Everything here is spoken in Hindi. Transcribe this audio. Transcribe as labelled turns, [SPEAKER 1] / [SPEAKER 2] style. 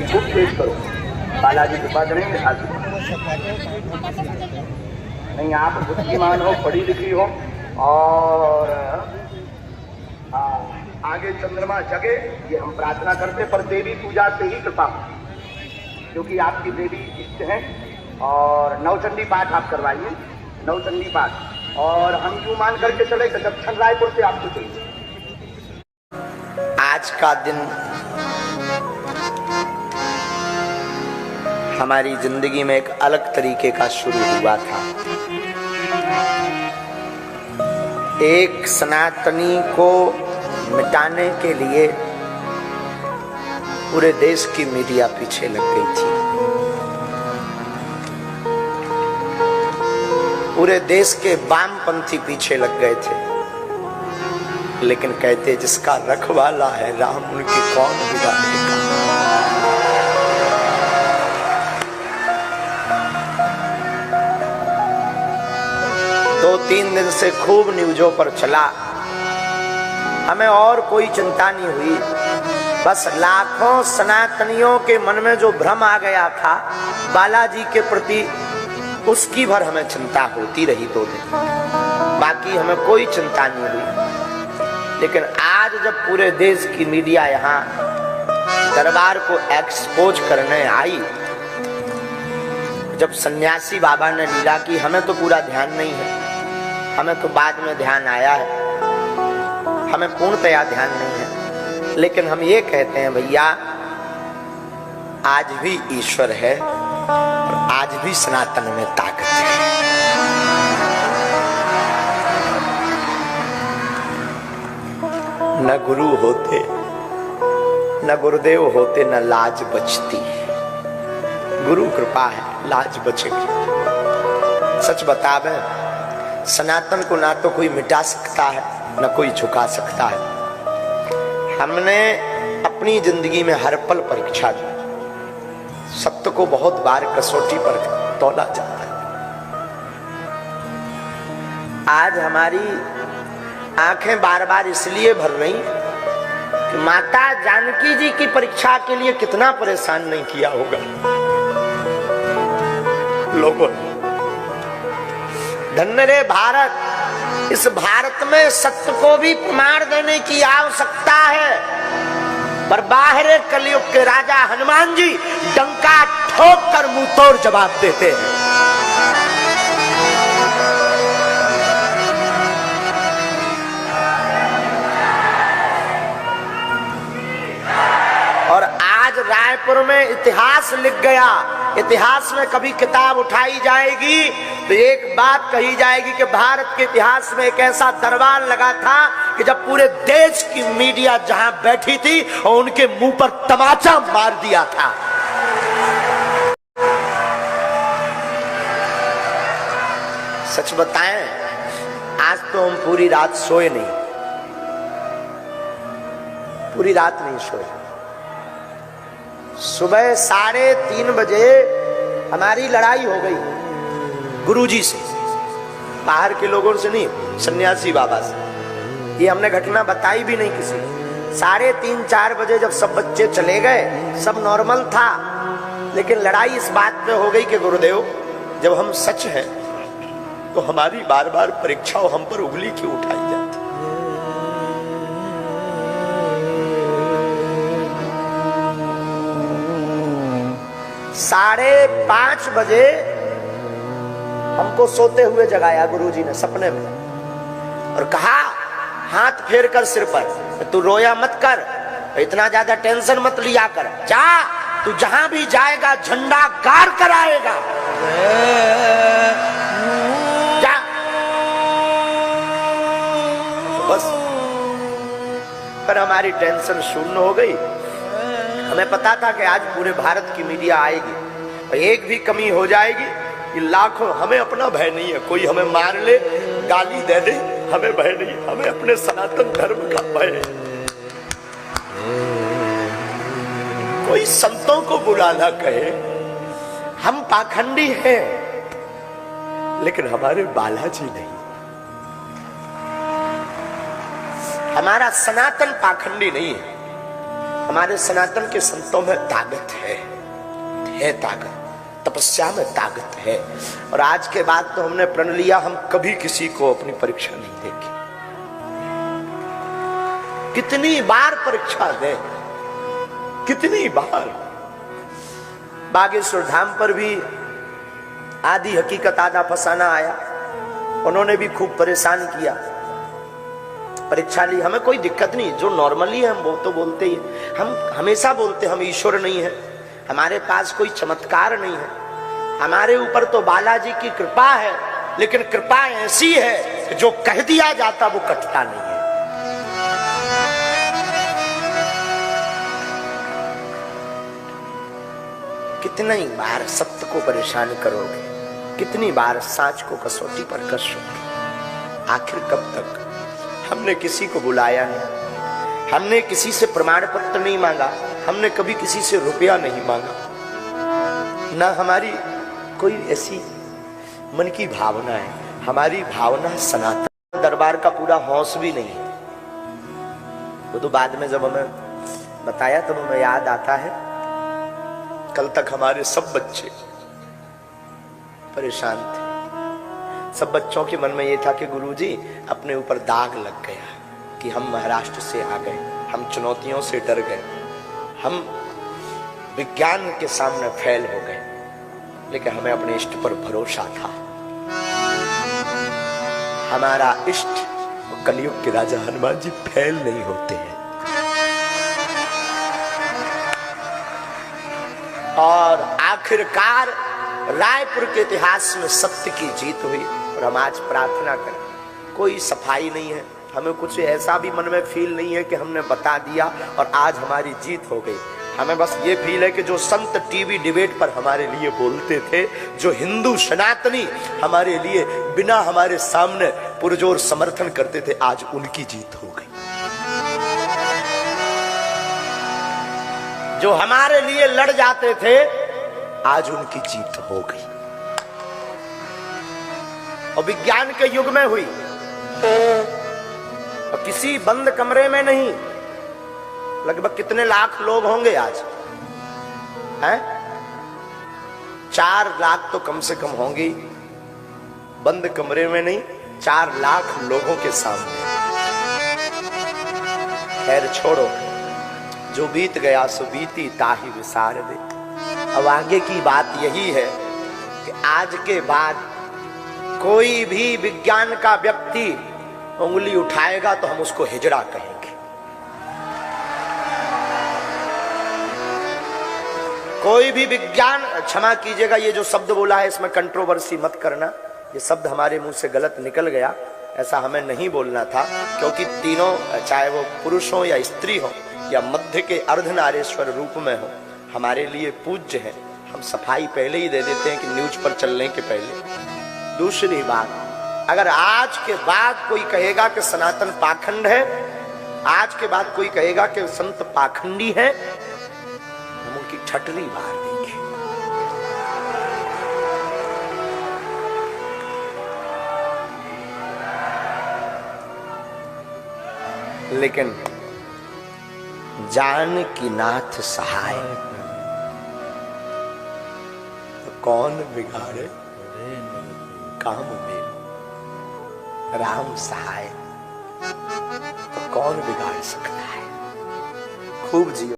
[SPEAKER 1] खूब तेज करो, बालाजी कृपा करेंगे। नहीं, आप बुद्धिमान हो, पढ़ी लिखी हो और आगे चंद्रमा जगे, ये हम प्रार्थना करते। पर देवी पूजा से ही कृपा, क्योंकि आपकी देवी इष्ट हैं। और नवचंडी पाठ आप करवाइए, नवचंडी पाठ। और हम यूं मान करके चले कि दक्षिण रायपुर से आपको चाहिए।
[SPEAKER 2] आज का दिन हमारी जिंदगी में एक अलग तरीके का शुरू हुआ था। एक सनातनी को मिटाने के लिए पूरे देश की मीडिया पीछे लग गई थी। पूरे देश के वामपंथी पीछे लग गए थे। लेकिन कहते जिसका रखवाला है राम, उनकी कौन बिगाड़ेगा। दो तीन दिन से खूब न्यूज़ों पर चला, हमें और कोई चिंता नहीं हुई। बस लाखों सनातनियों के मन में जो भ्रम आ गया था बालाजी के प्रति, उसकी भर हमें चिंता होती रही 2 दिन। बाकी हमें कोई चिंता नहीं हुई। लेकिन आज जब पूरे देश की मीडिया यहाँ दरबार को एक्सपोज करने आई, जब सन्यासी बाबा ने लीला की, हमें तो पूरा ध्यान नहीं है, हमें तो बाद में ध्यान आया है, हमें पूर्णतया ध्यान नहीं है। लेकिन हम ये कहते हैं भैया, आज भी ईश्वर है और आज भी सनातन में ताकत है। न गुरु होते, न गुरुदेव होते, न लाज बचती। गुरु कृपा है, लाज बचेगी। सच बतावे, सनातन को ना तो कोई मिटा सकता है, न कोई झुका सकता है। हमने अपनी जिंदगी में हर पल परीक्षा दी। सत्य को बहुत बार कसौटी पर तौला जाता है। आज हमारी आंखें बार बार इसलिए भर रही कि माता जानकी जी की परीक्षा के लिए कितना परेशान नहीं किया होगा लोगों। धन्य रे भारत, इस भारत में सत्य को भी प्रमाण देने की आवश्यकता है। पर बाहर कलयुग के राजा हनुमान जी डंका ठोक कर मुंह तोड़ जवाब देते हैं। और आज रायपुर में इतिहास लिख गया। इतिहास में कभी किताब उठाई जाएगी तो एक बात कही जाएगी कि भारत के इतिहास में एक ऐसा दरबार लगा था कि जब पूरे देश की मीडिया जहां बैठी थी और उनके मुंह पर तमाचा मार दिया था। सच बताएं, आज तो हम पूरी रात सोए नहीं, पूरी रात नहीं सोए। सुबह 3:30 बजे हमारी लड़ाई हो गई गुरुजी से, बाहर के लोगों से नहीं, सन्यासी बाबा से। ये हमने घटना बताई भी नहीं किसी को। 3:30-4 बजे जब सब बच्चे चले गए, सब नॉर्मल था। लेकिन लड़ाई इस बात पे हो गई कि गुरुदेव, जब हम सच हैं तो हमारी बार बार परीक्षा हम पर उंगली क्यों उठाई जाती। 5:30 बजे हमको सोते हुए जगाया गुरुजी ने सपने में और कहा, हाथ फेर कर सिर पर, तू रोया मत कर, इतना ज्यादा टेंशन मत लिया कर, जा, तू जहां भी जाएगा झंडा गाड़ कर आएगा, जा। बस पर हमारी टेंशन शून्य हो गई। हमें पता था कि आज पूरे भारत की मीडिया आएगी और एक भी कमी हो जाएगी कि लाखों, हमें अपना भय नहीं है, कोई हमें मार ले, गाली दे दे, हमें भय नहीं, हमें अपने सनातन धर्म का भय है। कोई संतों को बुला ना कहे, हम पाखंडी हैं, लेकिन हमारे बालाजी नहीं। हमारा सनातन पाखंडी नहीं है। हमारे सनातन के संतों में ताकत है ताकत, तपस्या में ताकत है। और आज के बाद तो हमने प्रण लिया, हम कभी किसी को अपनी परीक्षा नहीं देंगे। कितनी बार परीक्षा दें, कितनी बार। बागेश्वर धाम पर भी आदि हकीकत आधा फसाना आया, उन्होंने भी खूब परेशान किया, परीक्षा ली। हमें कोई दिक्कत नहीं, जो नॉर्मली है हम वो तो बोलते ही। हम हमेशा बोलते हम ईश्वर नहीं है, हमारे पास कोई चमत्कार नहीं है, हमारे ऊपर तो बालाजी की कृपा है, लेकिन कृपा ऐसी है कि जो कह दिया जाता वो कटता नहीं है। कितनी बार सत्य को परेशान करोगे, कितनी बार साच को कसौटी पर कसोगे, आखिर कब तक। हमने किसी को बुलाया नहीं, हमने किसी से प्रमाण पत्र नहीं मांगा, हमने कभी किसी से रुपया नहीं मांगा, ना हमारी कोई ऐसी मन की भावना है। हमारी भावना सनातन दरबार का पूरा हौस भी नहीं है। वो तो बाद में जब हमें बताया तब हमें याद आता है, कल तक हमारे सब बच्चे परेशान थे। सब बच्चों के मन में ये था कि गुरुजी अपने ऊपर दाग लग गया कि हम महाराष्ट्र से आ गए, हम चुनौतियों से डर गए, हम विज्ञान के सामने फेल हो गए। लेकिन हमें अपने इष्ट पर भरोसा था। हमारा इष्ट कलयुग के राजा हनुमान जी फेल नहीं होते हैं। और आखिरकार रायपुर के इतिहास में सत्य की जीत हुई। और हम आज प्रार्थना करें, कोई सफाई नहीं है, हमें कुछ ऐसा भी मन में फील नहीं है कि हमने बता दिया और आज हमारी जीत हो गई। हमें बस ये फील है कि जो संत टीवी डिबेट पर हमारे लिए बोलते थे, जो हिंदू सनातनी हमारे लिए बिना हमारे सामने पुरजोर समर्थन करते थे, आज उनकी जीत हो गई। जो हमारे लिए लड़ जाते थे, आज उनकी जीत हो गई। और विज्ञान के युग में हुई, और किसी बंद कमरे में नहीं। लगभग कितने लाख लोग होंगे आज हैं? 4 लाख तो कम से कम होंगे, बंद कमरे में नहीं, 4 लाख लोगों के सामने। खैर छोड़ो, जो बीत गया सो बीती ताही विसार दे। अब आगे की बात यही है कि आज के बाद कोई भी विज्ञान का व्यक्ति उंगली उठाएगा तो हम उसको हिजड़ा कहेंगे। कोई भी विज्ञान, क्षमा कीजिएगा ये जो शब्द बोला है इसमें कंट्रोवर्सी मत करना, ये शब्द हमारे मुंह से गलत निकल गया, ऐसा हमें नहीं बोलना था। क्योंकि तीनों, चाहे वो पुरुष हो या स्त्री हो या मध्य के अर्धनारेश्वर रूप में हो, हमारे लिए पूज्य है। हम सफाई पहले ही दे देते हैं कि न्यूज पर चलने के पहले। दूसरी बात, अगर आज के बाद कोई कहेगा कि सनातन पाखंड है, आज के बाद कोई कहेगा कि संत पाखंडी है, हम उनकी छटरी मार देंगे। लेकिन जानकी नाथ सहाय, तो कौन बिगाड़े काम में। राम सहाय, तो कौन बिगाड़ सकता है। खूब जियो।